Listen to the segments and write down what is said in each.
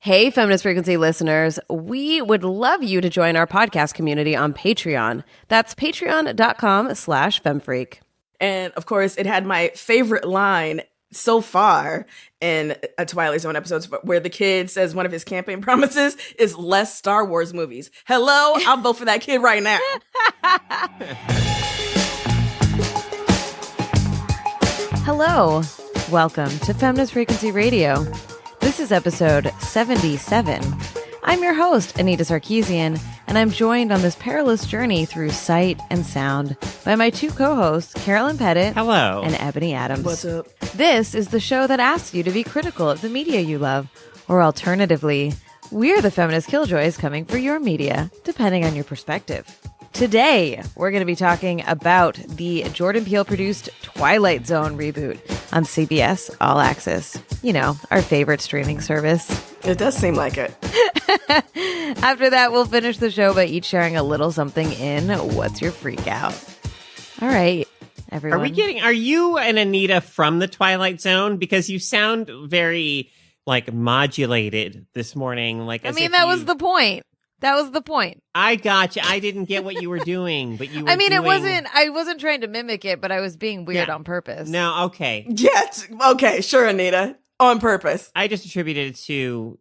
Hey, Feminist Frequency listeners, we would love you to join our podcast community on Patreon. That's patreon.com/femfreak. And of course, it had my favorite line so far in a Twilight Zone episode where the kid says one of his campaign promises is less Star Wars movies. Hello, I'll vote for that kid right now. Hello, welcome to Feminist Frequency Radio. This is episode 77. I'm your host, Anita Sarkeesian, and I'm joined on this perilous journey through sight and sound by my two co-hosts, Carolyn Pettit. Hello. And Ebony Adams. What's up? This is the show that asks you to be critical of the media you love, or alternatively, we're the feminist killjoys coming for your media, depending on your perspective. Today, we're going to be talking about the Jordan Peele-produced Twilight Zone reboot on CBS All Access. You know, our favorite streaming service. It does seem like it. After that, we'll finish the show by each sharing a little something in What's Your Freak Out? All right, everyone. Are you and Anita from the Twilight Zone? Because you sound very, modulated this morning. That was the point. That was the point. I got you. I didn't get what you were doing, but you were I wasn't trying to mimic it, but I was being weird on purpose. No, okay. Yes. Okay, sure, Anita. On purpose. I just attributed it to,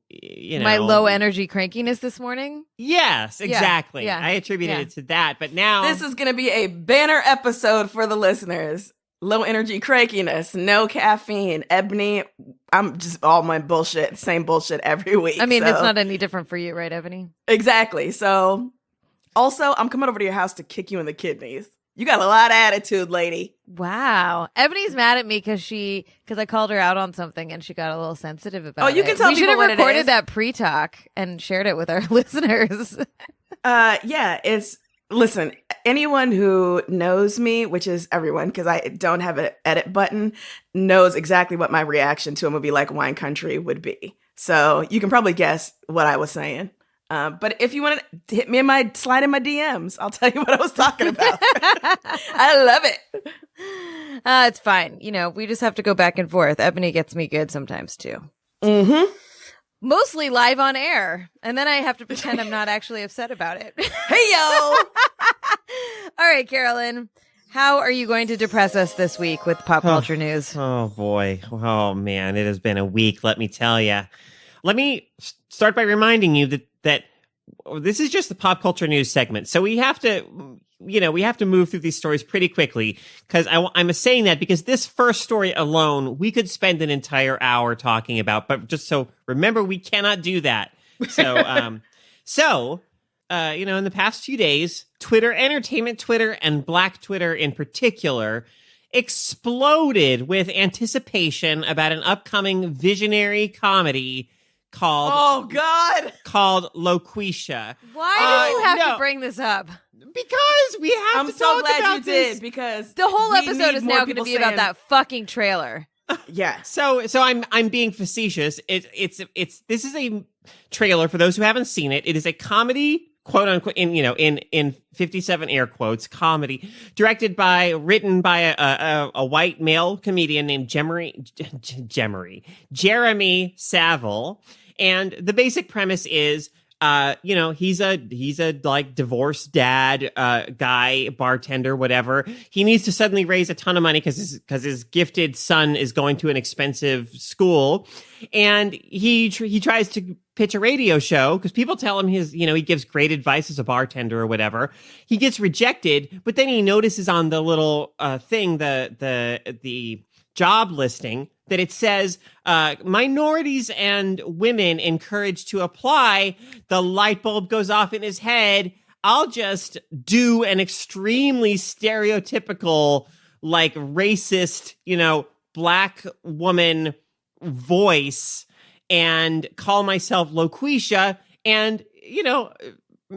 my low energy crankiness this morning? Yes, exactly. Yeah. I attributed it to that, but now... This is going to be a banner episode for the listeners. Low energy crankiness, no caffeine. Ebony, I'm just all my bullshit, same bullshit every week. It's not any different for you, right, Ebony? Exactly. So, also, I'm coming over to your house to kick you in the kidneys. You got a lot of attitude, lady. Wow. Ebony's mad at me because I called her out on something and she got a little sensitive about it. Oh, you can tell we people what it is. We should have recorded that pre-talk and shared it with our listeners. Listen, anyone who knows me, which is everyone, because I don't have an edit button, knows exactly what my reaction to a movie like Wine Country would be. So you can probably guess what I was saying. But if you want to slide in my DMs, I'll tell you what I was talking about. I love it. It's fine. We just have to go back and forth. Ebony gets me good sometimes too. Mm-hmm. Mostly live on air. And then I have to pretend I'm not actually upset about it. Hey, yo! All right, Carolyn. How are you going to depress us this week with pop culture news? Oh, boy. Oh, man. It has been a week, let me tell you. Let me start by reminding you that this is just the pop culture news segment. So we have to move through these stories pretty quickly because I'm saying that because this first story alone, we could spend an entire hour talking about, but just so remember, we cannot do that. So, in the past few days, Twitter, entertainment Twitter, and Black Twitter in particular, exploded with anticipation about an upcoming visionary comedy called Loquisha. Why do you have to bring this up? Because we have to talk about this. I'm so glad you did, because the whole episode is now going to be about that fucking trailer. Yeah. So I'm being facetious. This is a trailer for those who haven't seen it. It is a comedy, quote unquote, in 57 air quotes, comedy, written by a white male comedian named Jeremy Savile. And the basic premise is, he's a divorced dad, guy, bartender, whatever. He needs to suddenly raise a ton of money because his gifted son is going to an expensive school. And he tries to pitch a radio show because people tell him he gives great advice as a bartender or whatever. He gets rejected, but then he notices on the little, thing, the job listing, that it says minorities and women encouraged to apply. The light bulb goes off in his head. I'll just do an extremely stereotypical, racist, black woman voice and call myself Loquisha, and,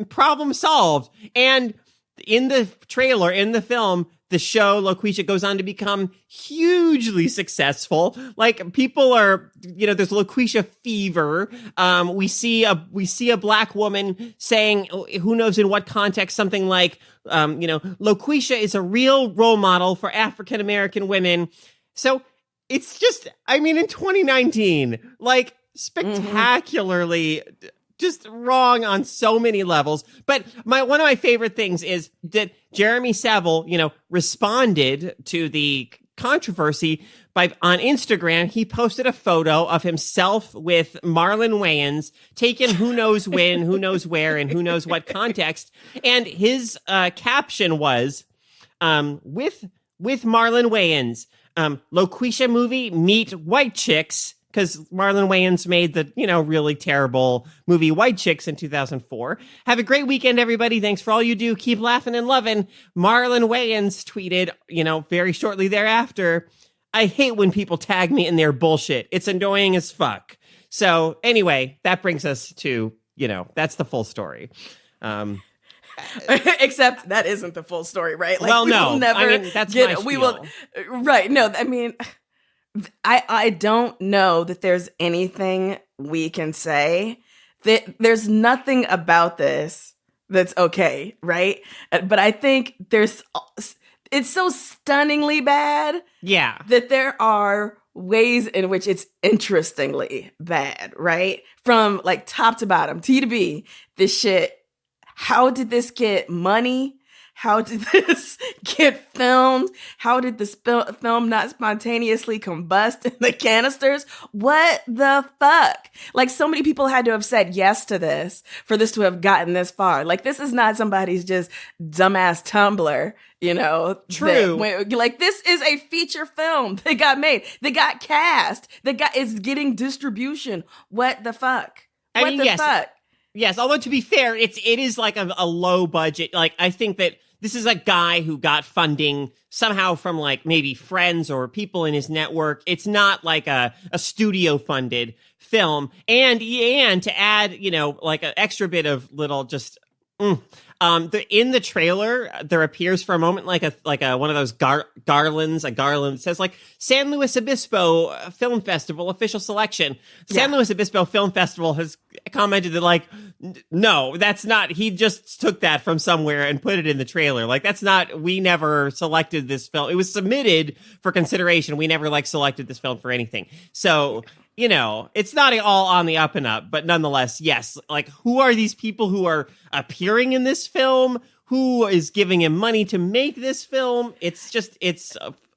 problem solved. And in the trailer, in the film, the show Loquisha goes on to become hugely successful. People are, there's Loquisha fever. We see a black woman saying, who knows in what context, something like, Loquisha is a real role model for African American women. So it's just, in 2019, spectacularly just wrong on so many levels. But one of my favorite things is that Jeremy Savile, responded to the controversy on Instagram. He posted a photo of himself with Marlon Wayans, taken who knows when, who knows where, and who knows what context. And his caption was, with Marlon Wayans, Loquisha movie, meet white chicks, because Marlon Wayans made the, really terrible movie White Chicks in 2004. Have a great weekend, everybody. Thanks for all you do. Keep laughing and loving. Marlon Wayans tweeted, very shortly thereafter, I hate when people tag me in their bullshit. It's annoying as fuck. So anyway, that brings us to, that's the full story. Except that isn't the full story, right? Like, well, no. Will never that's my spiel. We will, right. No, I mean... I don't know that there's anything we can say. That there's nothing about this that's okay, right? But I think it's so stunningly bad. Yeah. That there are ways in which it's interestingly bad, right? From like top to bottom, T to B, this shit. How did this get money? How did this get filmed? How did this film not spontaneously combust in the canisters? What the fuck? Like, so many people had to have said yes to this for this to have gotten this far. Like, this is not somebody's just dumbass Tumblr, True. Like, this is a feature film that got made, that got cast, is getting distribution. What the fuck? What the fuck? Yes, although to be fair, it is like a low budget. Like, I think that this is a guy who got funding somehow from like maybe friends or people in his network. It's not like a studio funded film. And to add, like an extra bit of little just in the trailer, there appears for a moment like a one of those garlands. A garland that says like San Luis Obispo Film Festival official selection. San Luis Obispo Film Festival has commented that like, no, that's not. He just took that from somewhere and put it in the trailer. Like, that's not. We never selected this film. It was submitted for consideration. We never selected this film for anything. So, it's not all on the up and up, but nonetheless, yes. Like, who are these people who are appearing in this film? Who is giving him money to make this film?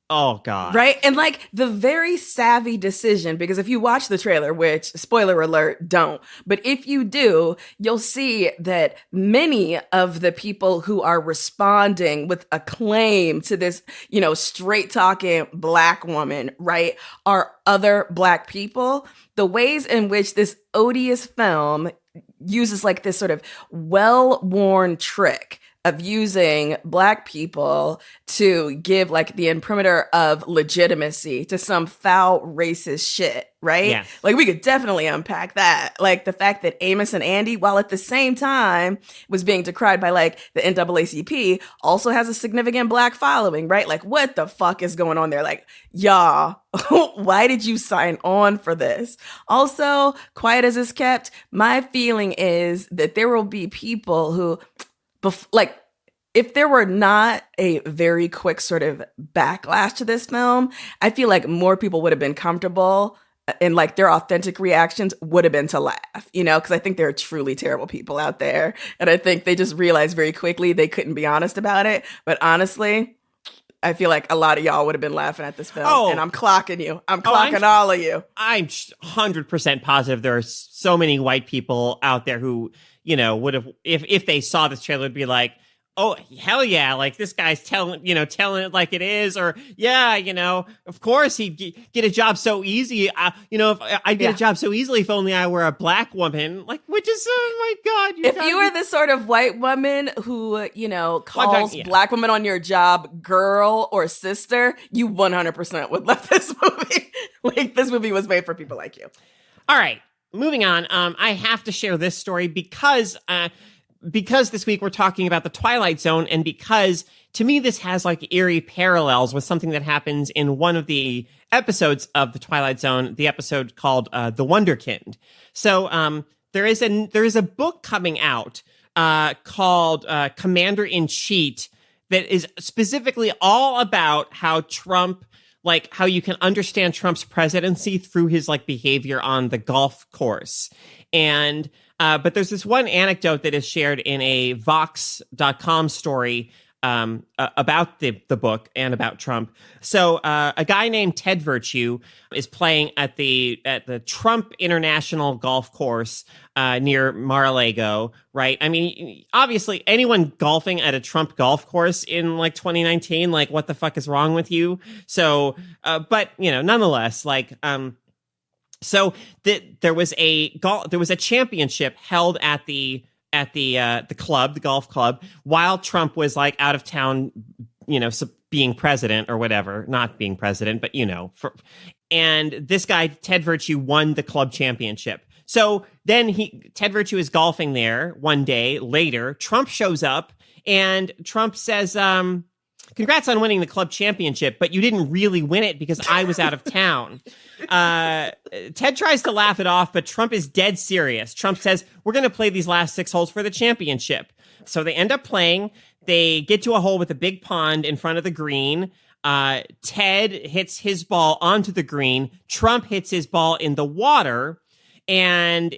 Oh, God. Right? And like the very savvy decision, because if you watch the trailer, which, spoiler alert, don't, but if you do, you'll see that many of the people who are responding with acclaim to this, straight talking Black woman, right, are other Black people. The ways in which this odious film uses like this sort of well-worn trick of using Black people to give like the imprimatur of legitimacy to some foul racist shit, right? Yeah. Like, we could definitely unpack that. Like, the fact that Amos and Andy, while at the same time was being decried by like the NAACP, also has a significant Black following, right? Like, what the fuck is going on there? Like, y'all, why did you sign on for this? Also, quiet as it's kept, my feeling is that there will be people who, if there were not a very quick sort of backlash to this film, I feel like more people would have been comfortable and like their authentic reactions would have been to laugh, because I think there are truly terrible people out there. And I think they just realized very quickly they couldn't be honest about it. But honestly, I feel like a lot of y'all would have been laughing at this film. And I'm clocking you. I'm clocking all of you. I'm 100% positive there are so many white people out there who, would have, if they saw this trailer, would be like, oh, hell yeah, like, this guy's telling it like it is, or, of course he'd get a job so easy. If I'd get a job so easily if only I were a Black woman, like, which is, oh my God. If you were the sort of white woman who, calls Black women on your job girl or sister, you 100% would love this movie. Like, this movie was made for people like you. All right, moving on. I have to share this story because this week we're talking about the Twilight Zone, and because to me this has like eerie parallels with something that happens in one of the episodes of the Twilight Zone, the episode called The Wunderkind. So there is a book coming out called Commander in Cheat that is specifically all about how Trump like how you can understand Trump's presidency through his like behavior on the golf course. And but there's this one anecdote that is shared in a Vox.com story about the book and about Trump. So a guy named Ted Virtue is playing at the Trump International Golf Course near Mar-a-Lago, right? I mean, obviously, anyone golfing at a Trump golf course in like 2019, like, what the fuck is wrong with you? So, but you know, nonetheless, like, so there was a championship held at the club, the golf club, while Trump was like out of town, you know, being president or whatever, not being president, but you know, and this guy, Ted Virtue, won the club championship. So then Ted Virtue is golfing there one day later. Trump shows up and Trump says, congrats on winning the club championship, but you didn't really win it because I was out of town. Ted tries to laugh it off, but Trump is dead serious. Trump says, we're going to play these last 6 holes for the championship. So they end up playing. They get to a hole with a big pond in front of the green. Ted hits his ball onto the green. Trump hits his ball in the water. And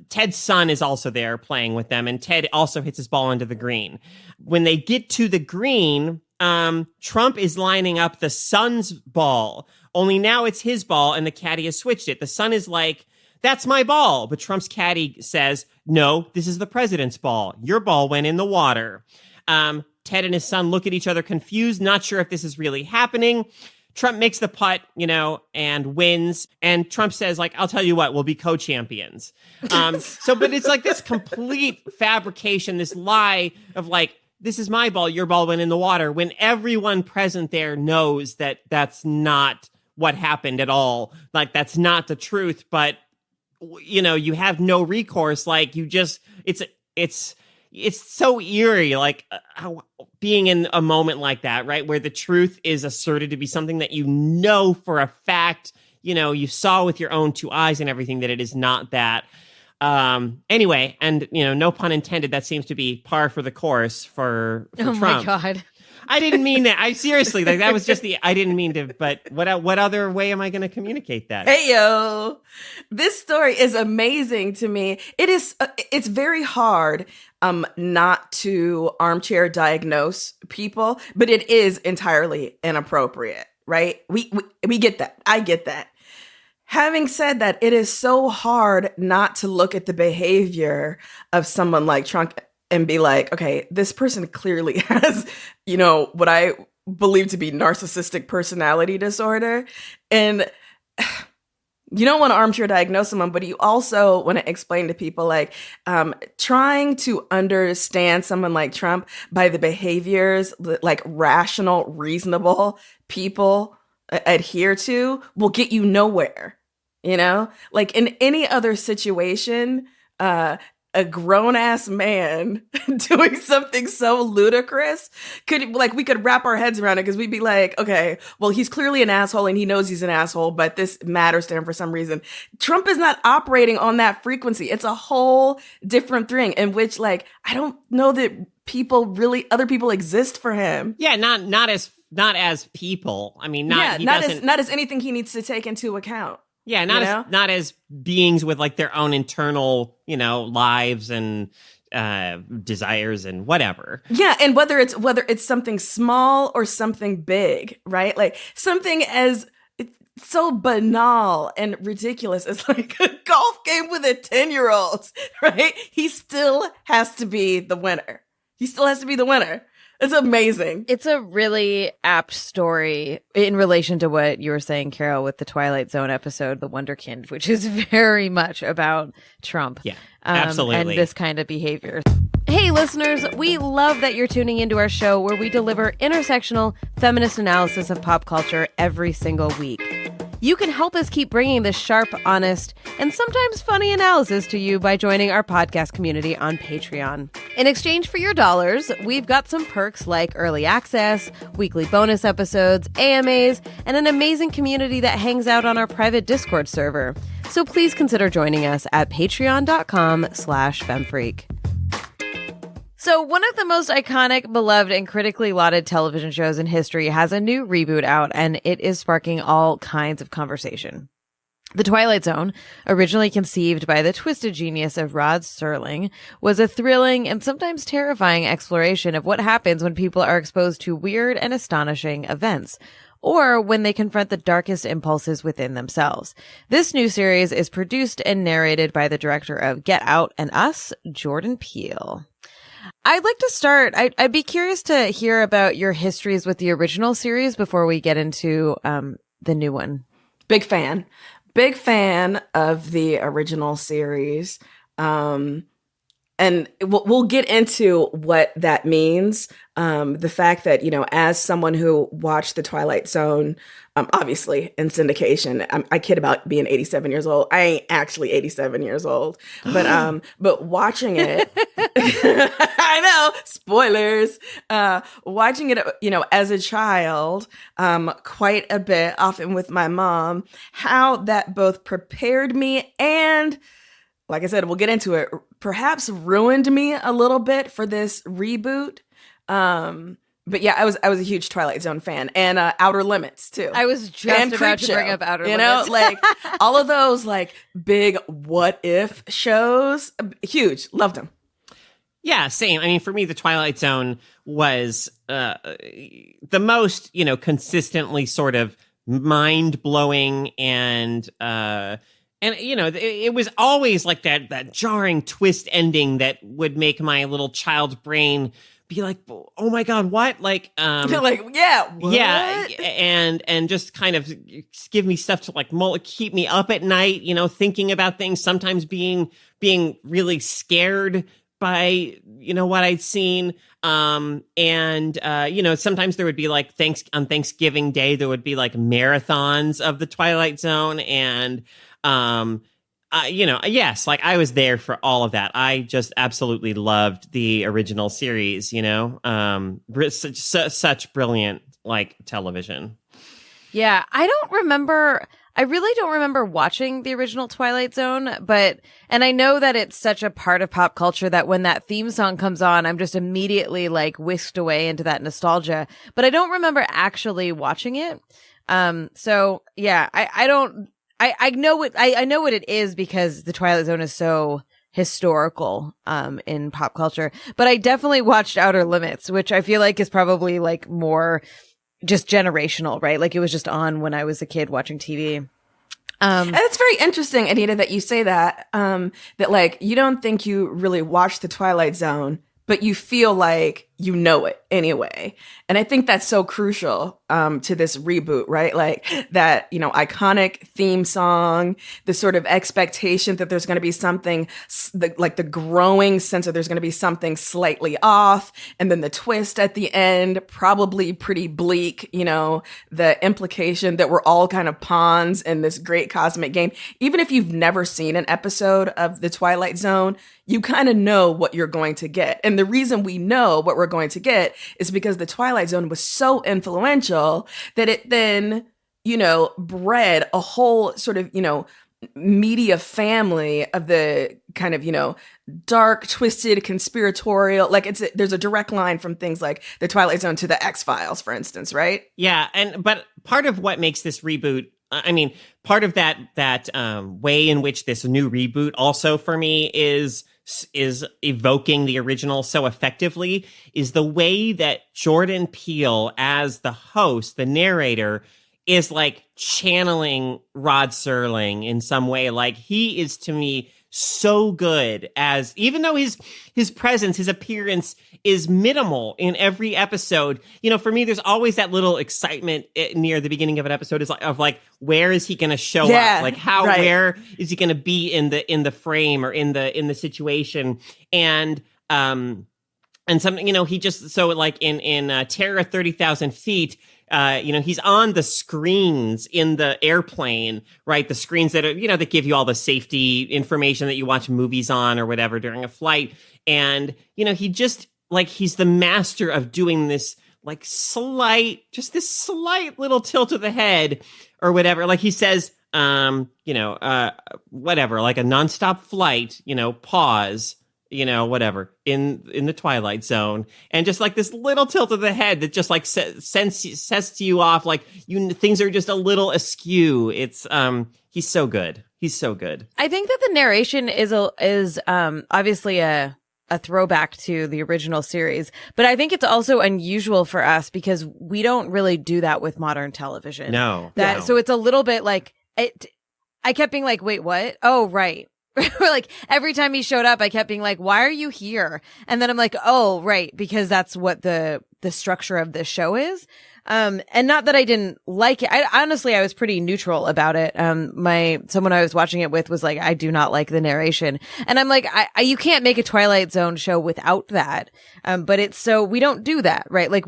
Ted's son is also there playing with them, and Ted also hits his ball into the green. When they get to the green, Trump is lining up the son's ball, only now it's his ball, and the caddy has switched it. The son is like, that's my ball. But Trump's caddy says, no, this is the president's ball. Your ball went in the water. Ted and his son look at each other confused, not sure if this is really happening. Trump makes the putt, you know, and wins. And Trump says, like, I'll tell you what, we'll be co-champions. But it's like this complete fabrication, this lie of like, this is my ball, your ball went in the water, when everyone present there knows that that's not what happened at all. Like, that's not the truth. But, you know, you have no recourse. Like, you just, it's so eerie, like being in a moment like that, right? Where the truth is asserted to be something that you know for a fact, you know, you saw with your own 2 eyes and everything, that it is not that. Anyway, and, you know, no pun intended, that seems to be par for the course for Oh Trump. my God. I didn't mean that. I seriously, like, that was just I didn't mean to, but what other way am I going to communicate that? Hey, yo, this story is amazing to me. It's very hard not to armchair diagnose people, but it is entirely inappropriate, right? We get that. I get that. Having said that, it is so hard not to look at the behavior of someone like Trump and be like, okay, this person clearly has, you know, what I believe to be narcissistic personality disorder. And you don't want to armchair diagnose someone, but you also want to explain to people, like, trying to understand someone like Trump by the behaviors that, like, rational, reasonable people adhere to will get you nowhere. You know, like in any other situation, a grown-ass man doing something so ludicrous we could wrap our heads around it, because we'd be like, okay, well, he's clearly an asshole and he knows he's an asshole, but this matters to him for some reason. Trump is not operating on that frequency. It's a whole different thing in which, like, I don't know that other people exist for him. Yeah, not as people. I mean, not as anything he needs to take into account. Yeah, not as beings with, like, their own internal, you know, lives and desires and whatever. Yeah, and whether it's something small or something big, right? Like something as so banal and ridiculous as like a golf game with a 10-year-old, right? He still has to be the winner. It's amazing. It's a really apt story in relation to what you were saying, Carol, with the Twilight Zone episode, The Wunderkind, which is very much about Trump. Yeah, absolutely. And this kind of behavior. Hey, listeners, we love that you're tuning into our show where we deliver intersectional feminist analysis of pop culture every single week. You can help us keep bringing this sharp, honest, and sometimes funny analysis to you by joining our podcast community on Patreon. In exchange for your dollars, we've got some perks like early access, weekly bonus episodes, AMAs, and an amazing community that hangs out on our private Discord server. So please consider joining us at patreon.com/femfreak. So one of the most iconic, beloved, and critically lauded television shows in history has a new reboot out, and it is sparking all kinds of conversation. The Twilight Zone, originally conceived by the twisted genius of Rod Serling, was a thrilling and sometimes terrifying exploration of what happens when people are exposed to weird and astonishing events, or when they confront the darkest impulses within themselves. This new series is produced and narrated by the director of Get Out and Us, Jordan Peele. I'd like to start. I'd be curious to hear about your histories with the original series before we get into the new one. Big fan of the original series. And we'll get into what that means. The fact that, as someone who watched The Twilight Zone, obviously in syndication, I kid about being 87 years old. I ain't actually 87 years old, but watching it, I know, spoilers, watching it, as a child, quite a bit, often with my mom, how that both prepared me and, like I said, we'll get into it, perhaps ruined me a little bit for this reboot. But yeah, I was a huge Twilight Zone fan, and Outer Limits too. I was just about to bring up Outer Limits. Like all of those like big what if shows, huge, loved them. Yeah, same. I mean, for me, the Twilight Zone was the most, consistently sort of mind blowing and it was always like that jarring twist ending that would make my little child's brain be like, oh my God, what? Like, you're like, yeah, what? Yeah, and just kind of give me stuff to like keep me up at night, thinking about things, sometimes being really scared by, what I'd seen. Sometimes there would be like on Thanksgiving Day, there would be like marathons of the Twilight Zone, and yes, like I was there for all of that. I just absolutely loved the original series, such brilliant like television. Yeah, I really don't remember watching the original Twilight Zone, and I know that it's such a part of pop culture that when that theme song comes on, I'm just immediately like whisked away into that nostalgia, but I don't remember actually watching it. So yeah, I know what it is because the Twilight Zone is so historical in pop culture, but I definitely watched Outer Limits, which I feel like is probably like more just generational, right? Like it was just on when I was a kid watching TV. And it's very interesting, Anita, that you say that, that like you don't think you really watched the Twilight Zone, but you feel like you know it anyway. And I think that's so crucial to this reboot, right? Like that, iconic theme song, the sort of expectation that there's going to be something, like the growing sense that there's going to be something slightly off. And then the twist at the end, probably pretty bleak, the implication that we're all kind of pawns in this great cosmic game. Even if you've never seen an episode of The Twilight Zone, you kind of know what you're going to get. And the reason we know what we're going to get is because the Twilight Zone was so influential that it then, bred a whole sort of, media family of the kind of, dark, twisted, conspiratorial, like there's a direct line from things like the Twilight Zone to the X-Files, for instance, right? Yeah. But part of what makes this reboot, I mean, part of that way in which this new reboot also for me is evoking the original so effectively is the way that Jordan Peele, as the host, the narrator, is like channeling Rod Serling in some way. Like he is, to me, so good as, even though his presence, his appearance is minimal in every episode, for me, there's always that little excitement near the beginning of an episode of like, where is he going to show up? Like where is he going to be in the frame or in the situation? And something, he just, so like in Terror 30,000 Feet, he's on the screens in the airplane, right? The screens that are, that give you all the safety information that you watch movies on or whatever during a flight. And, he just like, he's the master of doing this, like slight little tilt of the head or whatever. Like he says, whatever, like a nonstop flight, pause. whatever, in the Twilight Zone, and just like this little tilt of the head that just like says to you off, like things are just a little askew. It's he's so good. He's so good. I think that the narration is obviously a throwback to the original series, but I think it's also unusual for us because we don't really do that with modern television. No. So it's a little bit like I kept being like, wait, what? Oh, right. Like every time he showed up, I kept being like, why are you here? And then I'm like, oh, right. Because that's what the structure of this show is. And not that I didn't like it. Honestly, I was pretty neutral about it. Someone I was watching it with was like, I do not like the narration. And I'm like, you can't make a Twilight Zone show without that. But we don't do that, right? Like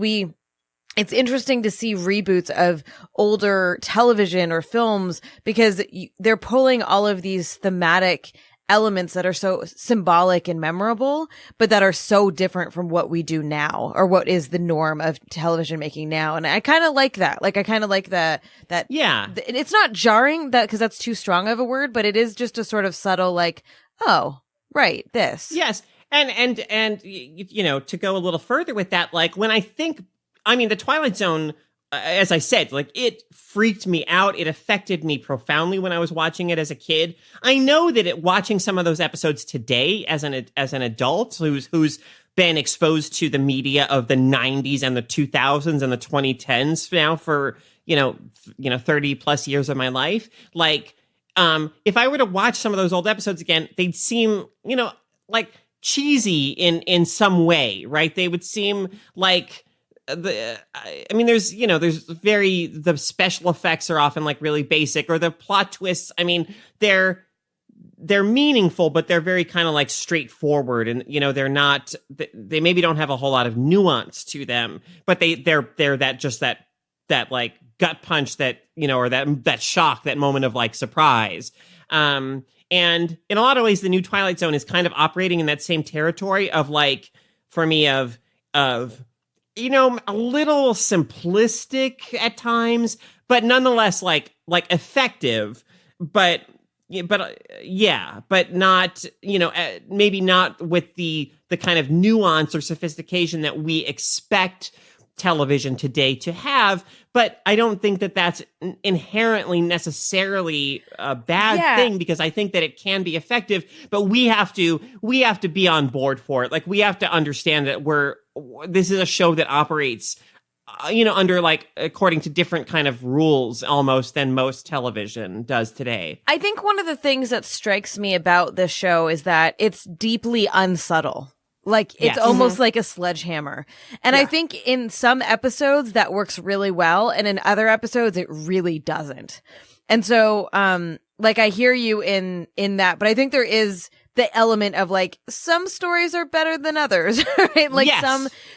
it's interesting to see reboots of older television or films because they're pulling all of these thematic elements that are so symbolic and memorable, but that are so different from what we do now or what is the norm of television making now. And I kind of like that. Like, I kind of like that. Yeah. It's not jarring because that's too strong of a word, but it is just a sort of subtle, like, oh, right, this. Yes. And to go a little further with that, like when the Twilight Zone, as I said, like it freaked me out. It affected me profoundly when I was watching it as a kid. I know that watching some of those episodes today as an adult who's been exposed to the media of the 90s and the 2000s and the 2010s now for 30 plus years of my life, like if I were to watch some of those old episodes again, they'd seem like cheesy in some way, right? They would seem like the special effects are often like really basic, or the plot twists. I mean, they're meaningful, but they're very kind of like straightforward, and they're not. They maybe don't have a whole lot of nuance to them, but they're that like gut punch that or that shock, that moment of like surprise. And in a lot of ways, the new Twilight Zone is kind of operating in that same territory of like, for me, of a little simplistic at times, but nonetheless like effective, but not, maybe not with the kind of nuance or sophistication that we expect television today to have. But I don't think that that's inherently necessarily a bad thing, because I think that it can be effective, but we have to be on board for it. Like, we have to understand that this is a show that operates, under like according to different kind of rules almost than most television does today. I think one of the things that strikes me about this show is that it's deeply unsubtle. Like, it's almost like a sledgehammer. And I think in some episodes that works really well, and in other episodes it really doesn't. And so, like, I hear you in that, but I think there is the element of like, some stories are better than others, right? Like,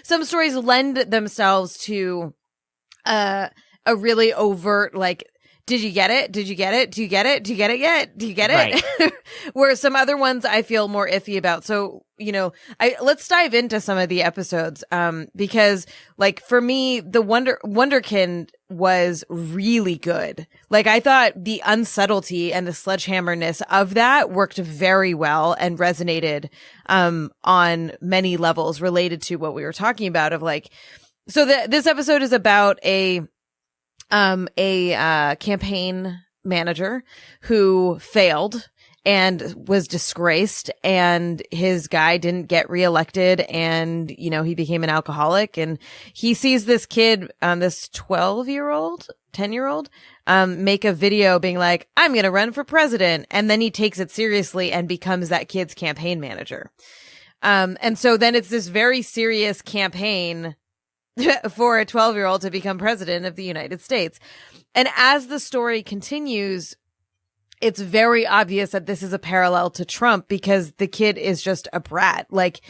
some stories lend themselves to a really overt, like, did you get it? Did you get it? Do you get it? Do you get it yet? Do you get it? Right. Where some other ones I feel more iffy about. So, let's dive into some of the episodes. Because like, for me, the Wunderkind was really good. Like, I thought the unsubtlety and the sledgehammerness of that worked very well and resonated, on many levels related to what we were talking about of like, so this episode is about a campaign manager who failed and was disgraced, and his guy didn't get reelected, and he became an alcoholic, and he sees this kid, this 10-year-old make a video being like, I'm gonna run for president, and then he takes it seriously and becomes that kid's campaign manager. And so then it's this very serious campaign for a 12-year-old to become president of the United States. And as the story continues, it's very obvious that this is a parallel to Trump, because the kid is just a brat. Like,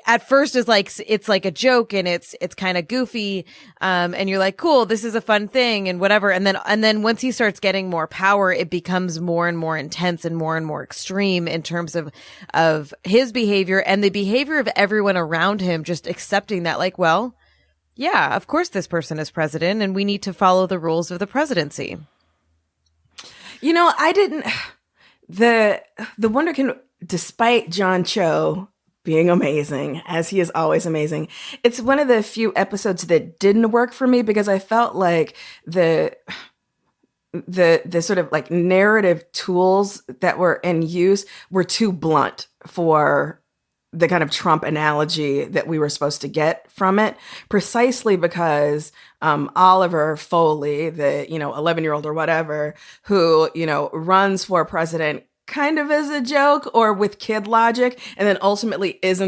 at first it's like a joke, and it's kind of goofy. And you're like, cool, this is a fun thing and whatever. And then once he starts getting more power, it becomes more and more intense and more extreme in terms of his behavior and the behavior of everyone around him, just accepting that, like, well, yeah, of course this person is president and we need to follow the rules of the presidency. I didn't. The Wunderkind despite John Cho being amazing, as he is always amazing, it's one of the few episodes that didn't work for me because I felt like the sort of like narrative tools that were in use were too blunt for the kind of Trump analogy that we were supposed to get from it, precisely because Oliver Foley, the 11-year-old or whatever, who runs for president kind of as a joke or with kid logic, and then ultimately is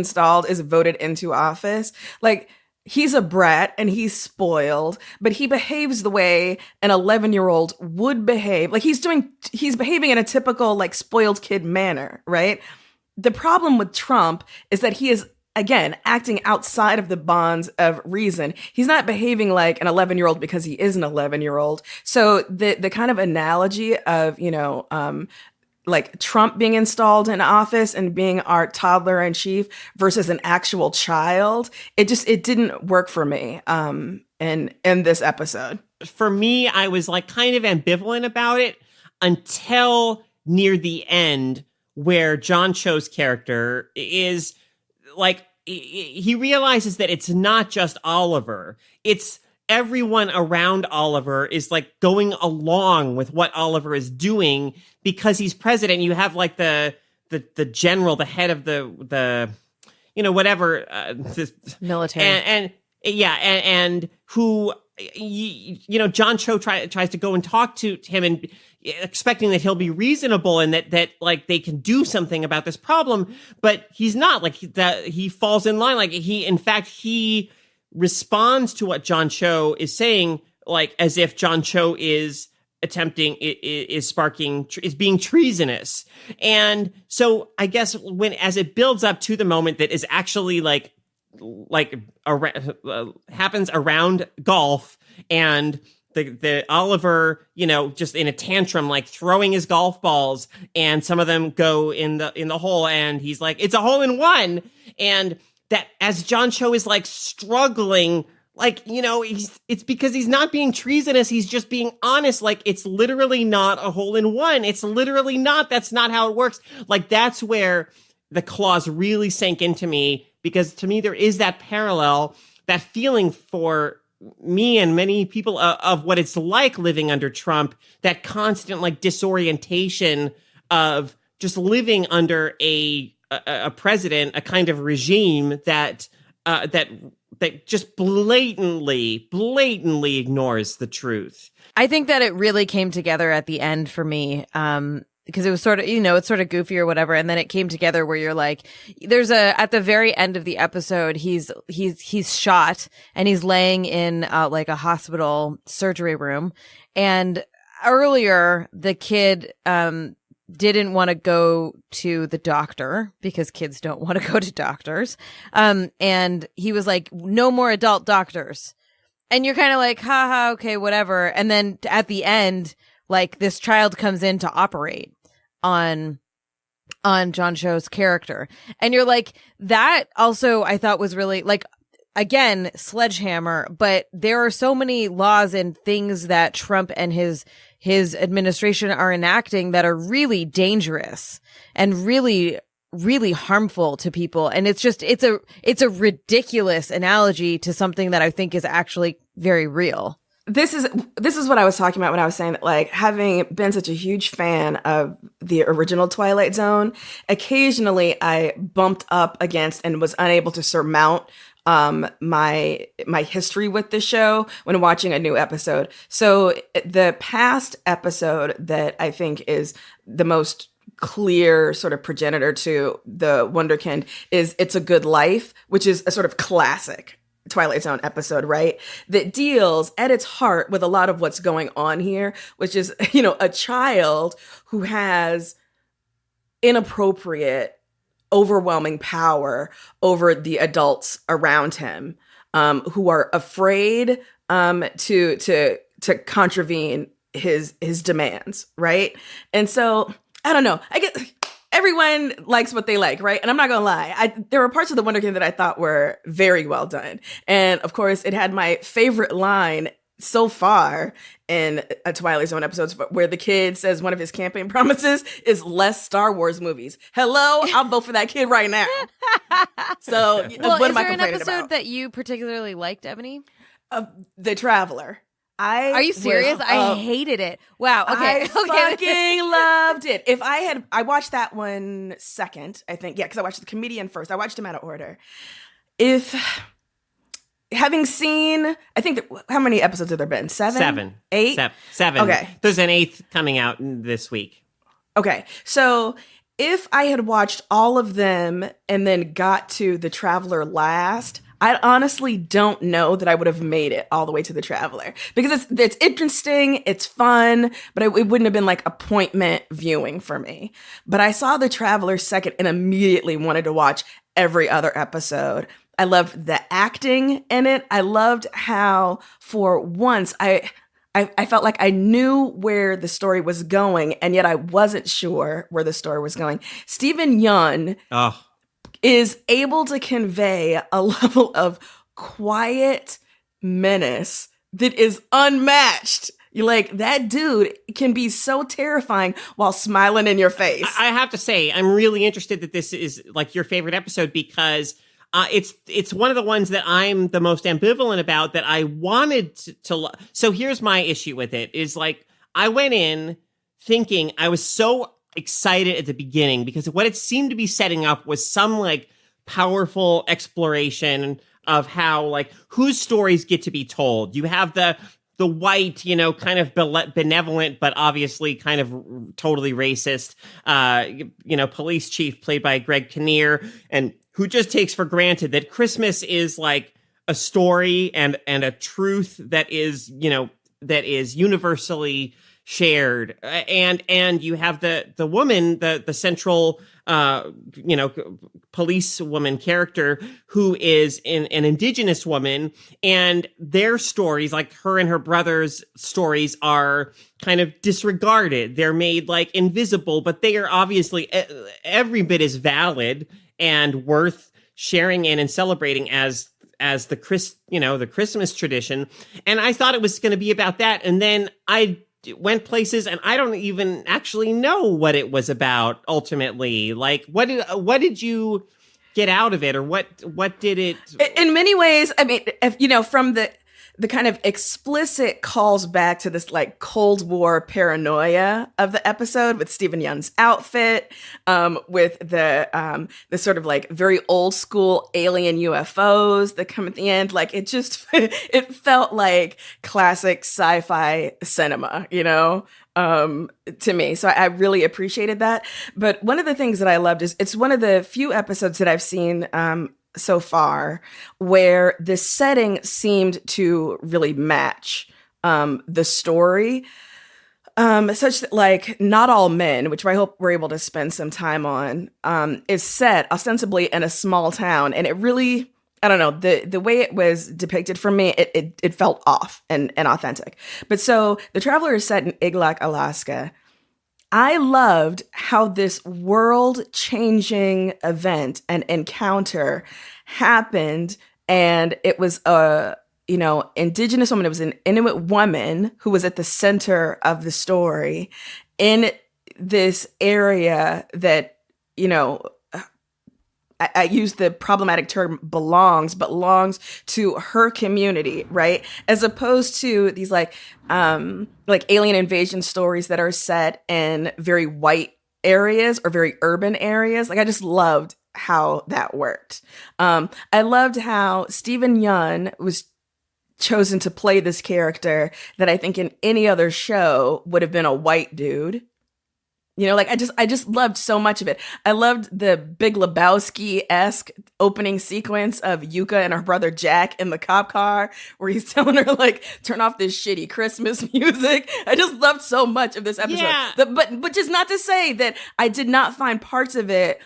voted into office. Like, he's a brat and he's spoiled, but he behaves the way an 11-year-old would behave. Like, he's behaving in a typical like spoiled kid manner, right? The problem with Trump is that he is, again, acting outside of the bonds of reason. He's not behaving like an 11-year-old because he is an 11-year-old. So the kind of analogy of, like Trump being installed in office and being our toddler in chief versus an actual child, it didn't work for me in this episode. For me, I was like kind of ambivalent about it until near the end, where John Cho's character is like, he realizes that it's not just Oliver, it's everyone around Oliver is like going along with what Oliver is doing because he's president. You have like the general, the head of the whatever military, and who John Cho tries to go and talk to him and expecting that he'll be reasonable and that like they can do something about this problem, but he's not. Like he falls in line. Like he responds to what John Cho is saying, like as if John Cho is being treasonous. And so I guess as it builds up to the moment that is actually happens around golf, and the Oliver, just in a tantrum, like throwing his golf balls, and some of them go in the hole, and he's like, it's a hole in one. And that as John Cho is like struggling, like, it's because he's not being treasonous. He's just being honest. Like, it's literally not a hole in one. It's literally not. That's not how it works. Like, that's where the clause really sank into me, because to me, there is that parallel, that feeling for me and many people of what it's like living under Trump, that constant like disorientation of just living under a president, a kind of regime that just blatantly ignores the truth. I think that it really came together at the end for me, because it was sort of, it's sort of goofy or whatever, and then it came together where you're like, at the very end of the episode, he's shot and he's laying in like a hospital surgery room, and earlier the kid didn't want to go to the doctor because kids don't want to go to doctors. And he was like, no more adult doctors. And you're kind of like, haha, okay, whatever. And then at the end, like this child comes in to operate on John Cho's character. And you're like, that also I thought was really like, again, sledgehammer, but there are so many laws and things that Trump and his administration are enacting that are really dangerous and really, really harmful to people. And it's a ridiculous analogy to something that I think is actually very real. This is what I was talking about when I was saying that, like, having been such a huge fan of the original Twilight Zone, occasionally I bumped up against and was unable to surmount my history with the show when watching a new episode. So the past episode that I think is the most clear sort of progenitor to the Wunderkind is It's a Good Life, which is a sort of classic Twilight Zone episode, right? That deals at its heart with a lot of what's going on here, which is, a child who has inappropriate, overwhelming power over the adults around him, who are afraid to contravene his demands, right? And so I don't know. I get everyone likes what they like, right? And I'm not gonna lie, there were parts of the Wunderkind that I thought were very well done, and of course, it had my favorite line so far in a Twilight Zone episodes where the kid says one of his campaign promises is less Star Wars movies. Hello, I'll vote for that kid right now. So Well, what is am I there an complaining episode about? that you particularly liked, Ebony? The Traveler. Are you serious? I hated it. Wow. Okay. I fucking loved it. I watched that one second, I think. Yeah, because I watched The Comedian first. I watched him out of order. Having seen, I think, how many episodes have there been? Seven? 8? Seven. Okay. There's an 8th coming out this week. Okay. So if I had watched all of them and then got to The Traveler last, I honestly don't know that I would have made it all the way to The Traveler, because it's interesting, it's fun, but it wouldn't have been like appointment viewing for me. But I saw The Traveler second and immediately wanted to watch every other episode. I loved the acting in it. I loved how for once I felt like I knew where the story was going, and yet I wasn't sure where the story was going. Stephen Yeun is able to convey a level of quiet menace that is unmatched. You're like, that dude can be so terrifying while smiling in your face. I have to say, I'm really interested that this is like your favorite episode, because it's one of the ones that I'm the most ambivalent about, that I wanted to So here's my issue with it, is like, I went in thinking, I was so excited at the beginning because what it seemed to be setting up was some like powerful exploration of how like whose stories get to be told. You have the white, kind of benevolent, but obviously kind of totally racist, police chief played by Greg Kinnear, and who just takes for granted that Christmas is like a story and a truth that is, that is universally shared. And you have the woman, the central, police woman character, who is an indigenous woman, and their stories, like her and her brother's stories, are kind of disregarded. They're made like invisible, but they are obviously every bit as valid and worth sharing in and celebrating as the Christmas tradition. And I thought it was going to be about that. And then I went places and I don't even actually know what it was about ultimately. Like, what did you get out of it, or what did it? In many ways, I mean, from the kind of explicit calls back to this like Cold War paranoia of the episode, with Stephen Yeun's outfit, with the sort of like very old school alien UFOs that come at the end. Like it just, it felt like classic sci-fi cinema, to me. So I really appreciated that. But one of the things that I loved is it's one of the few episodes that I've seen, so far, where the setting seemed to really match the story, such that like Not All Men, which I hope we're able to spend some time on, is set ostensibly in a small town, and it really, I don't know, the way it was depicted for me, it felt off and authentic. But so The Traveler is set in Iglac, Alaska. I loved how this world-changing event and encounter happened, and it was a, indigenous woman. It was an Inuit woman who was at the center of the story in this area that, I use the problematic term belongs to her community, right? As opposed to these like alien invasion stories that are set in very white areas or very urban areas. Like I just loved how that worked. I loved how Stephen Yeun was chosen to play this character that I think in any other show would have been a white dude. I just loved so much of it. I loved the Big Lebowski-esque opening sequence of Yuka and her brother Jack in the cop car, where he's telling her like, turn off this shitty Christmas music. I just loved so much of this episode. Yeah. But just not to say that I did not find parts of it,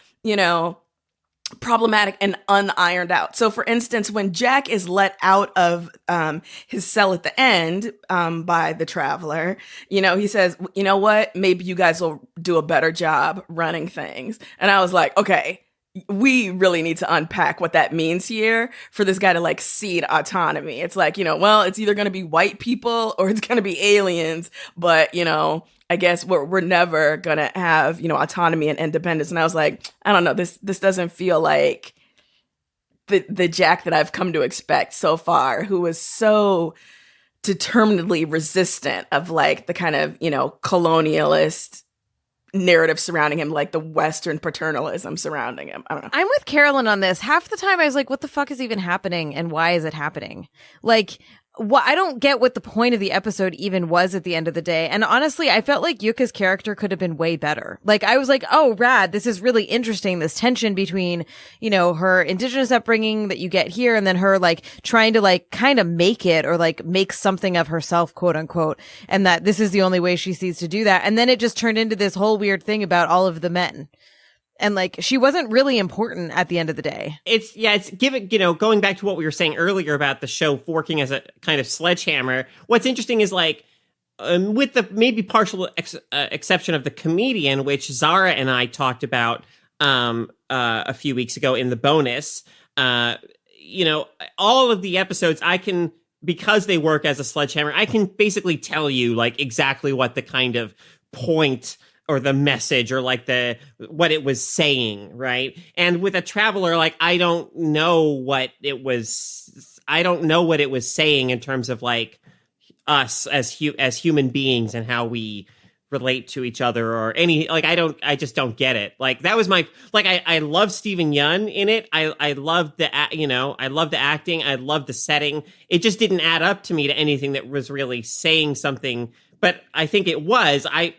problematic and unironed out. So for instance, when Jack is let out of his cell at the end by the Traveler, he says, you know what, maybe you guys will do a better job running things. And I was like, okay, we really need to unpack what that means here for this guy to like cede autonomy. It's like, well, it's either going to be white people or it's going to be aliens, but I guess we're never going to have, autonomy and independence. And I was like, I don't know, this doesn't feel like the Jack that I've come to expect so far, who was so determinedly resistant of like the kind of, colonialist narrative surrounding him, like the Western paternalism surrounding him. I don't know. I'm with Carolyn on this. Half the time I was like, what the fuck is even happening and why is it happening? Like, I don't get what the point of the episode even was at the end of the day. And honestly, I felt like Yuka's character could have been way better. Like, I was like, oh, rad. This is really interesting. This tension between, her indigenous upbringing that you get here and then her like trying to like kind of make it or like make something of herself, quote unquote. And that this is the only way she sees to do that. And then it just turned into this whole weird thing about all of the men. And like, she wasn't really important at the end of the day. It's given, going back to what we were saying earlier about the show forking as a kind of sledgehammer. What's interesting is like, with the maybe partial exception of the comedian, which Zara and I talked about a few weeks ago in the bonus, all of the episodes because they work as a sledgehammer, I can basically tell you like exactly what the kind of point or the message or like what it was saying, right? And with a Traveler, like I don't know what it was saying in terms of like us as human beings and how we relate to each other or any, like I just don't get it. Like that was I love Stephen Yeun in it. I loved I loved the acting. I loved the setting. It just didn't add up to me to anything that was really saying something. But I think it was. I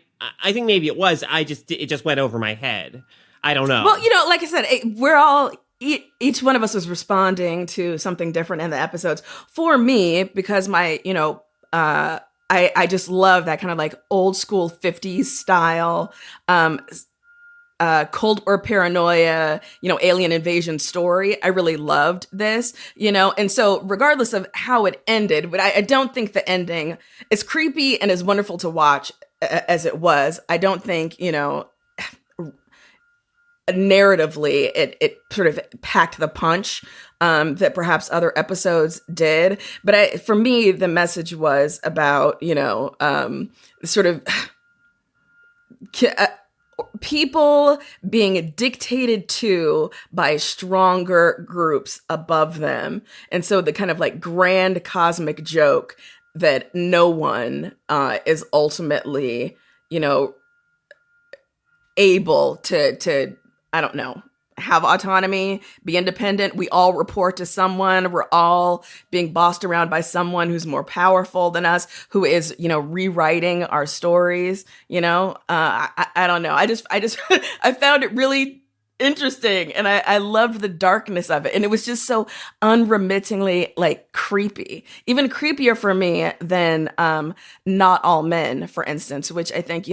think maybe it was. It just went over my head. I don't know. Well, like I said, we're all each one of us was responding to something different in the episodes. For me, because my I just love that kind of like old school 50s style, Cold War paranoia, alien invasion story. I really loved this, and so regardless of how it ended, but I don't think the ending is creepy and as wonderful to watch as it was. I don't think, narratively it sort of packed the punch that perhaps other episodes did. But for me, the message was about, sort of people being dictated to by stronger groups above them. And so the kind of like grand cosmic joke that no one is ultimately, able to, I don't know, have autonomy, be independent. We all report to someone. We're all being bossed around by someone who's more powerful than us, who is, rewriting our stories. I don't know. I just I found it really interesting, and I loved the darkness of it, and it was just so unremittingly like creepy, even creepier for me than Not All Men, for instance, which I think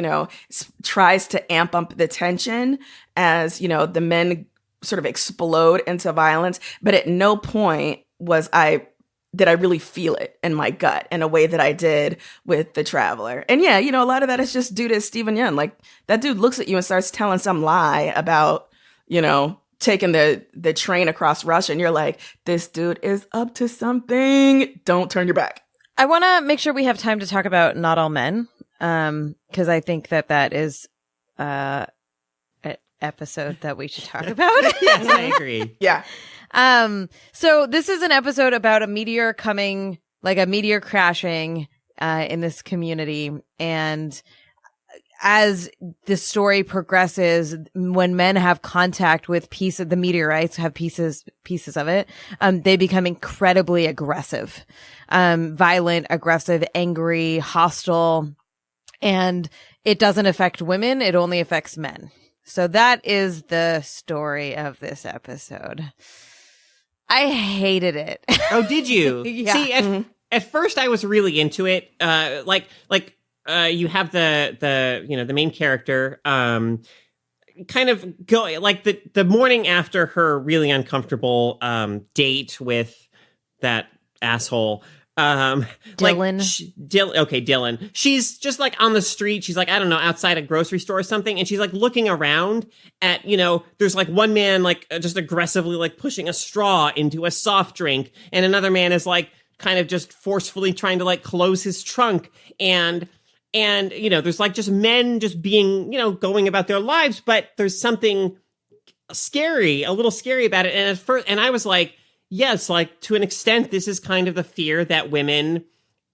tries to amp up the tension as the men sort of explode into violence, but at no point did I really feel it in my gut in a way that I did with The Traveler. And yeah, a lot of that is just due to Stephen Yeun. Like that dude looks at you and starts telling some lie about taking the train across Russia, and you're like, this dude is up to something. Don't turn your back. I want to make sure we have time to talk about Not All Men, because I think that is an episode that we should talk about. Yes, I agree. Yeah. So this is an episode about a meteor crashing in this community, and as the story progresses, when men have contact with the meteorites, have pieces of it, they become incredibly aggressive, violent, aggressive, angry, hostile, and it doesn't affect women. It only affects men. So that is the story of this episode. I hated it. Oh, did you? Yeah. See, at first I was really into it. You have the main character, kind of go like the morning after her really uncomfortable, date with that asshole. Dylan. Dylan. She's just like on the street. She's like, I don't know, outside a grocery store or something. And she's like looking around at, there's like one man like just aggressively like pushing a straw into a soft drink. And another man is like kind of just forcefully trying to like close his trunk. And there's like just men just being, going about their lives. But there's something scary, a little scary about it. And at first, and I was like, yes, like to an extent, this is kind of the fear that women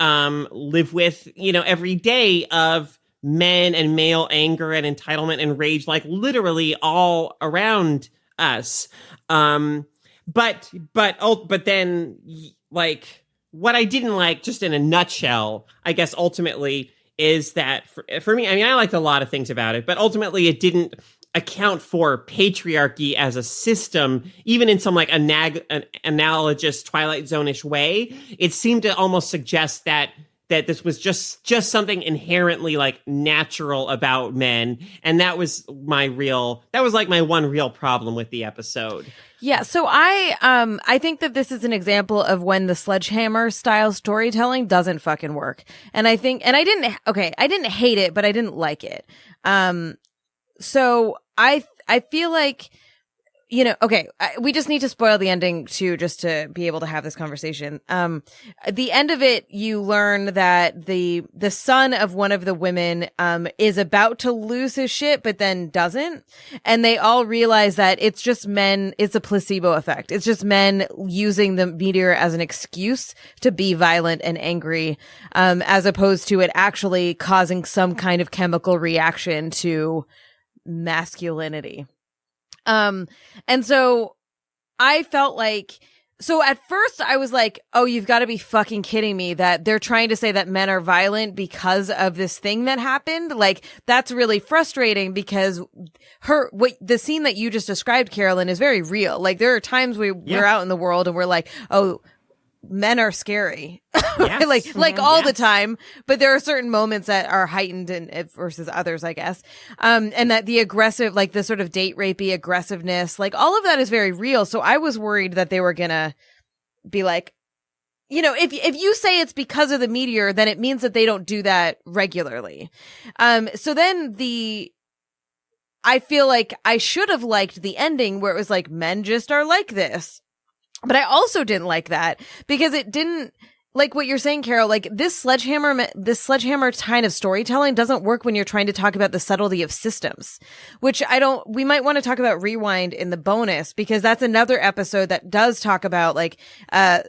live with, every day of men and male anger and entitlement and rage, like literally all around us. But then, like, what I didn't like, just in a nutshell, I guess ultimately is that for me, I mean, I liked a lot of things about it, but ultimately it didn't account for patriarchy as a system, even in some like an analogous Twilight Zone-ish way. It seemed to almost suggest that this was just something inherently like natural about men, and that was my one real problem with the episode. Yeah, so I think that this is an example of when the sledgehammer style storytelling doesn't fucking work. And I didn't hate it, but I didn't like it. So I feel like, we just need to spoil the ending too, just to be able to have this conversation. At the end of it, you learn that the son of one of the women, is about to lose his shit, but then doesn't. And they all realize that it's just men. It's a placebo effect. It's just men using the meteor as an excuse to be violent and angry, as opposed to it actually causing some kind of chemical reaction to masculinity. And so I felt like, so at first I was like, oh, you've got to be fucking kidding me that they're trying to say that men are violent because of this thing that happened. Like, that's really frustrating because the scene that you just described, Carolyn, is very real. Like, there are times we're out in the world and we're like, oh, men are scary. Yes. like all the time, but there are certain moments that are heightened versus others, I guess. And that the aggressive, like the sort of date rapey aggressiveness, like all of that is very real. So I was worried that they were gonna be like, if you say it's because of the meteor, then it means that they don't do that regularly. So then I feel like I should have liked the ending where it was like, men just are like this. But I also didn't like that because it didn't, like what you're saying, Carol, like this sledgehammer kind of storytelling doesn't work when you're trying to talk about the subtlety of systems, which we might want to talk about Rewind in the bonus, because that's another episode that does talk about like,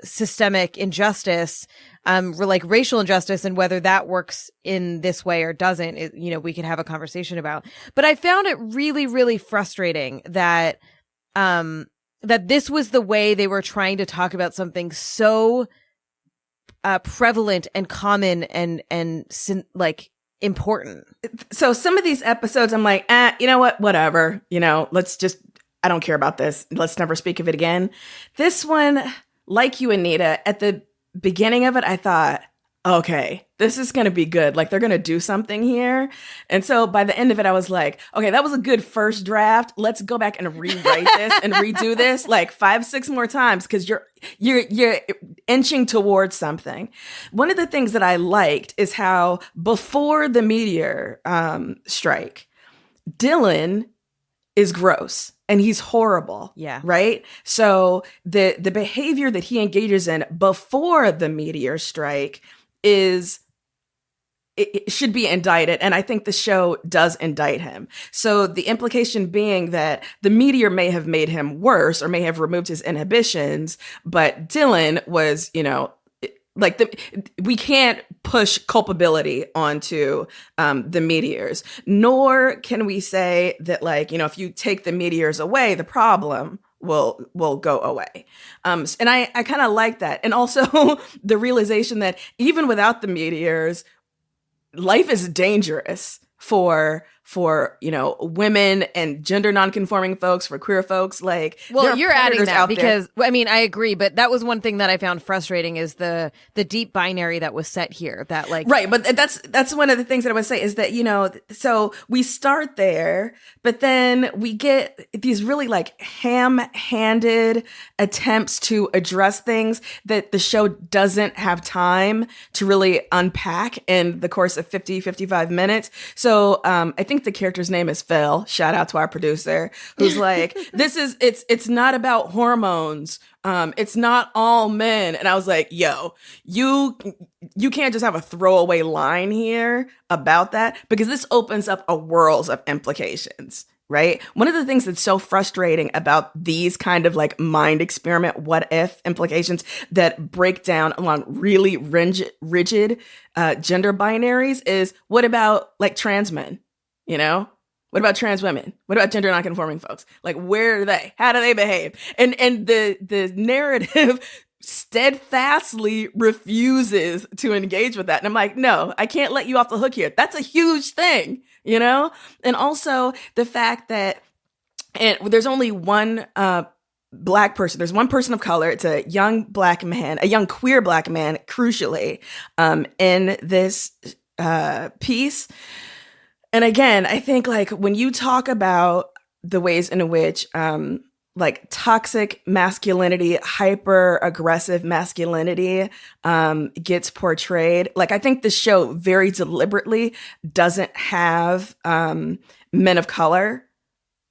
systemic injustice, like racial injustice, and whether that works in this way or doesn't, we could have a conversation about. But I found it really, really frustrating that this was the way they were trying to talk about something so prevalent and common and like important. So some of these episodes, I'm like, you know what? Whatever. I don't care about this. Let's never speak of it again. This one, like you, Anita, at the beginning of it, I thought, okay, this is going to be good. Like, they're going to do something here. And so by the end of it, I was like, okay, that was a good first draft. Let's go back and rewrite this and redo this like 5-6 more times, because you're inching towards something. One of the things that I liked is how before the meteor strike, Dylan is gross and he's horrible. Yeah. Right? So the behavior that he engages in before the meteor strike it should be indicted. And I think the show does indict him. So the implication being that the meteor may have made him worse or may have removed his inhibitions, but Dylan was, we can't push culpability onto the meteors, nor can we say that, like, if you take the meteors away, the problem will go away. And I kind of like that. And also the realization that even without the meteors, life is dangerous for for, women and gender nonconforming folks, for queer folks. Like, well, you're adding that because there. I mean, I agree, but that was one thing that I found frustrating is the deep binary that was set here. That like right, but that's one of the things that I would say is that so we start there, but then we get these really like ham-handed attempts to address things that the show doesn't have time to really unpack in the course of 55 minutes. So I think the character's name is Phil. Shout out to our producer, who's like, it's not about hormones. It's not all men. And I was like, yo, you can't just have a throwaway line here about that, because this opens up a world of implications, right? One of the things that's so frustrating about these kind of like mind experiment, what if implications that break down along really rigid gender binaries is, what about like trans men, What about trans women? What about gender nonconforming folks? Like, where are they? How do they behave? And the narrative steadfastly refuses to engage with that. And I'm like, no, I can't let you off the hook here. That's a huge thing, And also the fact that there's only one Black person. There's one person of color. It's a young Black man, a young queer Black man, crucially, in this piece. And again, I think like when you talk about the ways in which like toxic masculinity, hyper aggressive masculinity gets portrayed, like I think the show very deliberately doesn't have men of color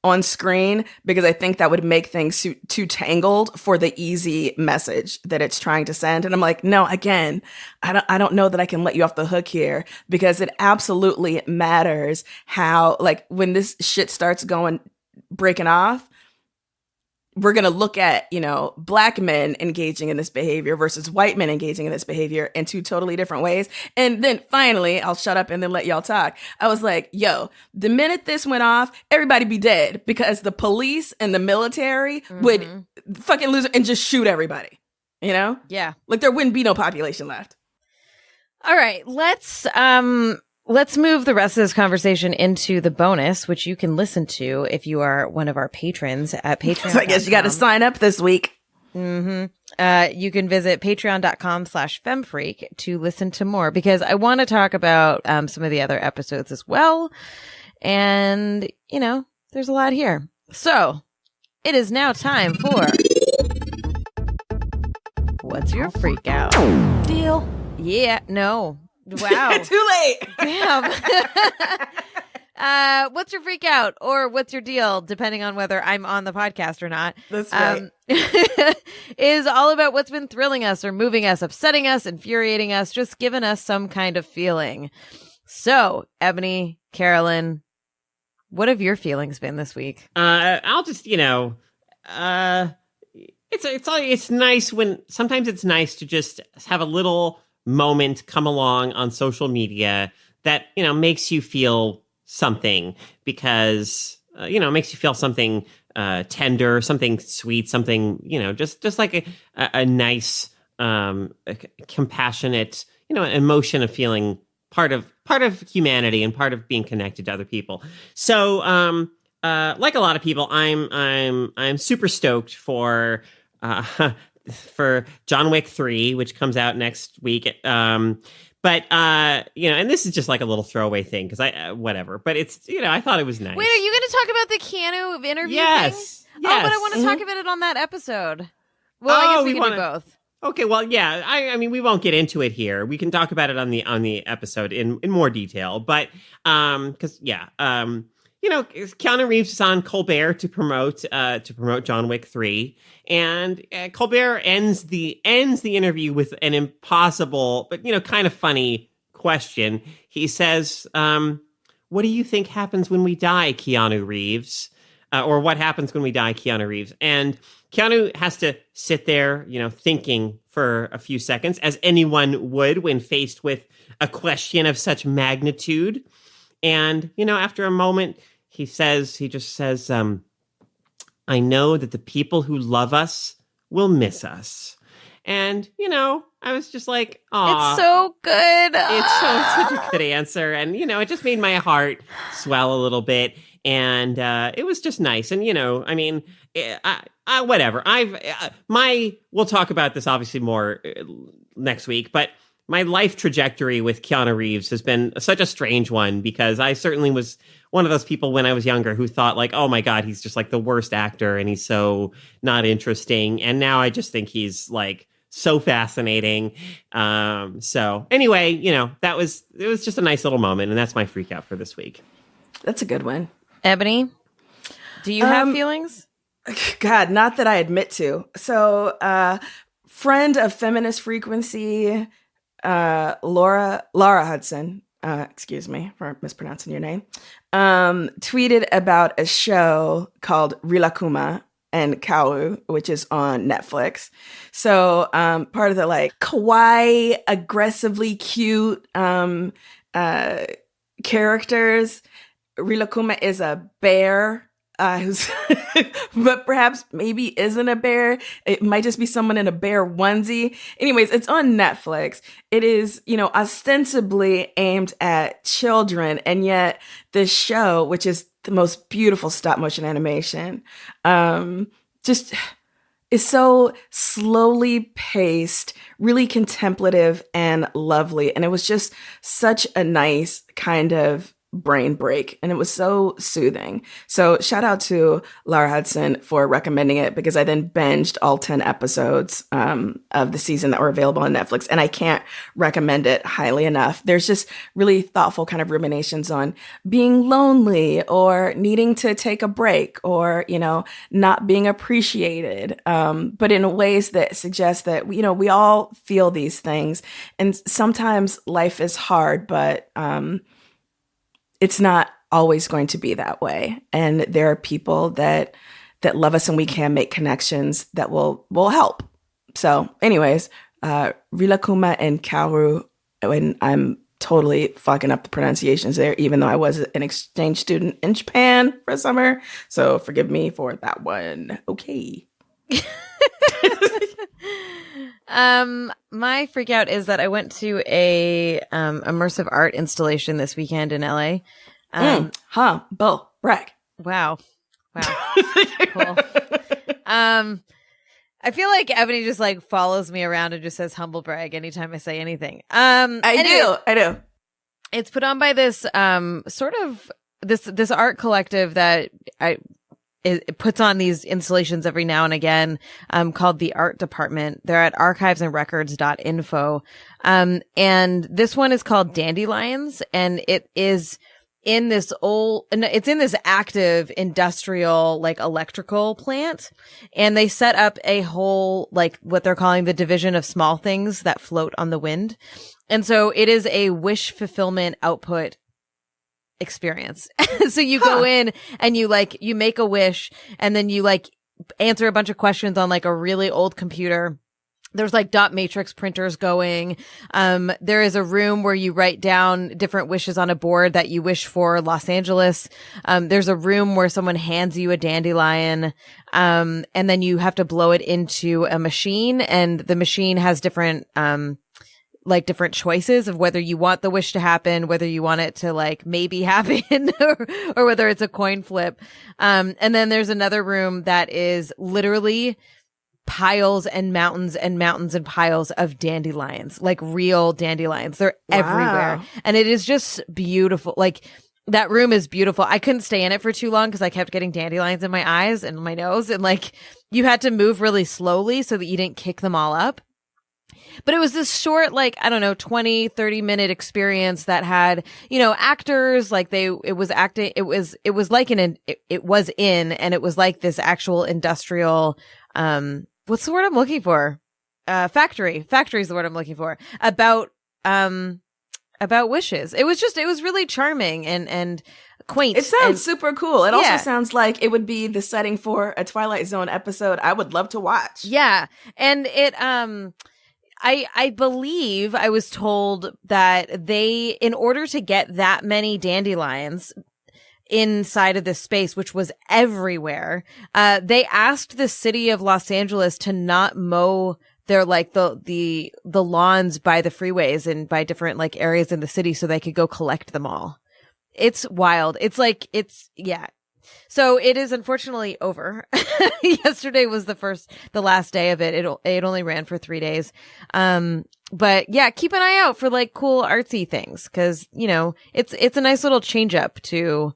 on screen, because I think that would make things too tangled for the easy message that it's trying to send. And I'm like, no, again, I don't know that I can let you off the hook here, because it absolutely matters how, like, when this shit starts breaking off, we're going to look at, Black men engaging in this behavior versus white men engaging in this behavior in two totally different ways. And then finally, I'll shut up and then let y'all talk. I was like, yo, the minute this went off, everybody be dead, because the police and the military would fucking lose it and just shoot everybody, Yeah. Like there wouldn't be no population left. All right, let's move the rest of this conversation into the bonus, which you can listen to if you are one of our patrons at Patreon. So I guess you got to sign up this week. You can visit patreon.com/femfreak to listen to more, because I want to talk about some of the other episodes as well. And, there's a lot here. So it is now time for What's Your Freak Out? Deal. Yeah, no. Wow. Too late. Damn. What's your freak out, or what's your deal, depending on whether I'm on the podcast or not. That's right. Is all about what's been thrilling us or moving us, upsetting us, infuriating us, just giving us some kind of feeling. So, Ebony, Carolyn, what have your feelings been this week? I'll just, it's nice sometimes it's nice to just have a little moment come along on social media that makes you feel something, because makes you feel something tender, something sweet, something just like a nice compassionate emotion of feeling part of humanity and part of being connected to other people. So like a lot of people, I'm super stoked for John Wick 3, which comes out next week. But and this is just like a little throwaway thing, because whatever. But it's, I thought it was nice. Wait, are you going to talk about the Keanu interview yes, thing? Yes. Oh, but I want to talk about it on that episode. Well, I guess we can do both. Okay, well, yeah. I mean, we won't get into it here. We can talk about it on the episode in more detail. But because Keanu Reeves is on Colbert to promote John Wick 3, and Colbert ends the interview with an impossible but kind of funny question. He says, "What do you think happens when we die, Keanu Reeves?" Or what happens when we die, Keanu Reeves? And Keanu has to sit there, thinking for a few seconds, as anyone would when faced with a question of such magnitude. And after a moment, he just says, I know that the people who love us will miss us. And, I was just like, aw. It's so good. It's such a good answer. And, it just made my heart swell a little bit. And it was just nice. And, I mean, whatever. We'll talk about this obviously more next week, but my life trajectory with Keanu Reeves has been such a strange one, because I certainly was one of those people when I was younger who thought like, oh my God, he's just like the worst actor and he's so not interesting. And now I just think he's like so fascinating. So anyway, it was just a nice little moment, and that's my freak out for this week. That's a good one. Ebony, do you have feelings? God, not that I admit to. So, friend of Feminist Frequency, Laura Hudson, excuse me for mispronouncing your name, tweeted about a show called Rilakuma and Kaoru, which is on Netflix. So, part of the like kawaii, aggressively cute characters. Rilakuma is a bear who's, but perhaps maybe isn't a bear. It might just be someone in a bear onesie. Anyways, it's on Netflix. It is, ostensibly aimed at children. And yet this show, which is the most beautiful stop motion animation, just is so slowly paced, really contemplative and lovely. And it was just such a nice kind of brain break, and it was so soothing. So shout out to Laura Hudson for recommending it, because I then binged all 10 episodes of the season that were available on Netflix, and I can't recommend it highly enough. There's just really thoughtful kind of ruminations on being lonely or needing to take a break or, not being appreciated, but in ways that suggest that, we all feel these things, and sometimes life is hard, but it's not always going to be that way. And there are people that love us, and we can make connections that will help. So anyways, Rilakuma and Kaoru, and I'm totally fucking up the pronunciations there, even though I was an exchange student in Japan for a summer. So forgive me for that one. Okay. My freak out is that I went to a immersive art installation this weekend in LA. Bull brag. Wow. Cool. I feel like Ebony just like follows me around and just says humble brag anytime I say anything. I do. It's put on by this sort of this art collective that it puts on these installations every now and again, called the Art Department. They're at archivesandrecords.info. And this one is called Dandelions, and it is it's in this active industrial, like electrical plant. And they set up a whole, like what they're calling the division of small things that float on the wind. And so it is a wish fulfillment output experience. So you go in and you make a wish, and then you like answer a bunch of questions on like a really old computer. There's like dot matrix printers going. There is a room where you write down different wishes on a board that you wish for Los Angeles. There's a room where someone hands you a dandelion. And then you have to blow it into a machine, and the machine has different different choices of whether you want the wish to happen, whether you want it to like maybe happen or whether it's a coin flip. And then there's another room that is literally piles and mountains and mountains and piles of dandelions, like real dandelions. They're everywhere. And it is just beautiful. Like that room is beautiful. I couldn't stay in it for too long because I kept getting dandelions in my eyes and my nose, and like you had to move really slowly so that you didn't kick them all up. But it was this short, like, I don't know, 20, 30 minute experience that had, actors, like it was like this actual industrial, what's the word I'm looking for? Factory is the word I'm looking for, about wishes. It was really charming and quaint. It sounds super cool. It also sounds like it would be the setting for a Twilight Zone episode I would love to watch. Yeah. And it, I believe I was told that they, in order to get that many dandelions inside of this space, which was everywhere, they asked the city of Los Angeles to not mow they're like the lawns by the freeways and by different like areas in the city so they could go collect them all. It's wild. Yeah. So it is unfortunately over. Yesterday was the last day of it. It only ran for 3 days. But yeah, keep an eye out for like cool artsy things. 'Cause it's a nice little change up to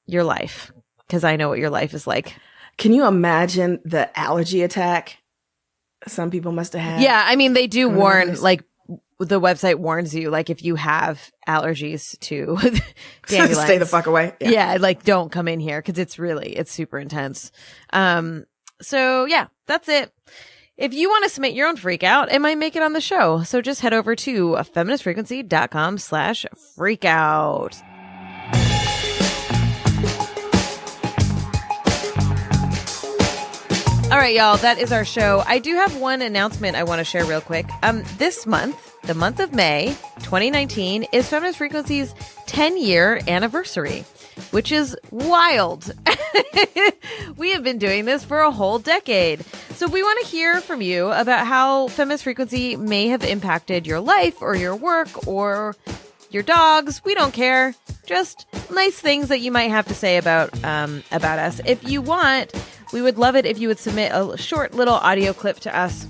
your life. 'Cause I know what your life is like. Can you imagine the allergy attack some people must have had? Yeah. I mean, they do warn, like, the website warns you, like, if you have allergies to dandelions, stay the fuck away. Yeah, like, don't come in here because it's super intense. So yeah, that's it. If you want to submit your own freak out, it might make it on the show. So just head over to feministfrequency.com/freakout. All right, y'all, that is our show. I do have one announcement I want to share real quick. This month, the month of May 2019, is Feminist Frequency's 10-year anniversary, which is wild. We have been doing this for a whole decade. So we want to hear from you about how Feminist Frequency may have impacted your life or your work or your dogs. We don't care. Just nice things that you might have to say about us. If you want, we would love it if you would submit a short little audio clip to us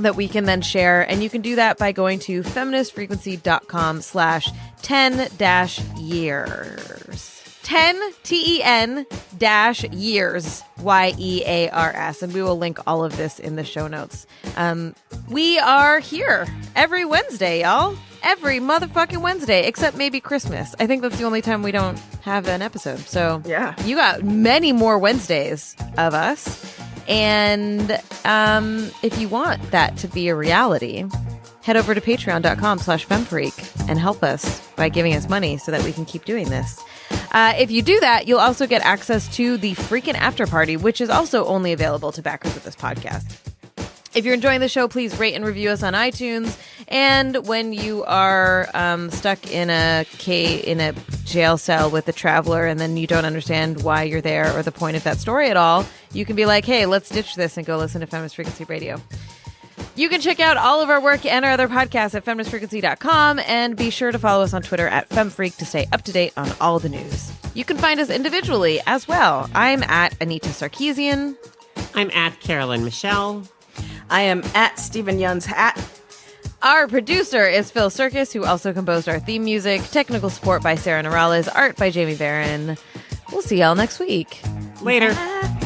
that we can then share. And you can do that by going to feministfrequency.com/10-years. 10 TEN-years YEARS, and we will link all of this in the show notes. We are here every Wednesday, y'all. Every motherfucking Wednesday, except maybe Christmas. I think that's the only time we don't have an episode. So yeah, you got many more Wednesdays of us. And if you want that to be a reality, head over to patreon.com/femfreak and help us by giving us money so that we can keep doing this. If you do that, you'll also get access to the freaking after party, which is also only available to backers of this podcast. If you're enjoying the show, please rate and review us on iTunes. And when you are stuck in a jail cell with a traveler and then you don't understand why you're there or the point of that story at all, you can be like, hey, let's ditch this and go listen to Feminist Frequency Radio. You can check out all of our work and our other podcasts at feministfrequency.com, and be sure to follow us on Twitter at FemFreak to stay up to date on all the news. You can find us individually as well. I'm at Anita Sarkeesian. I'm at Carolyn Michelle. I am at Stephen Young's hat. Our producer is Phil Circus, who also composed our theme music. Technical support by Sarah Norales. Art by Jamie Barron. We'll see y'all next week. Later. Bye.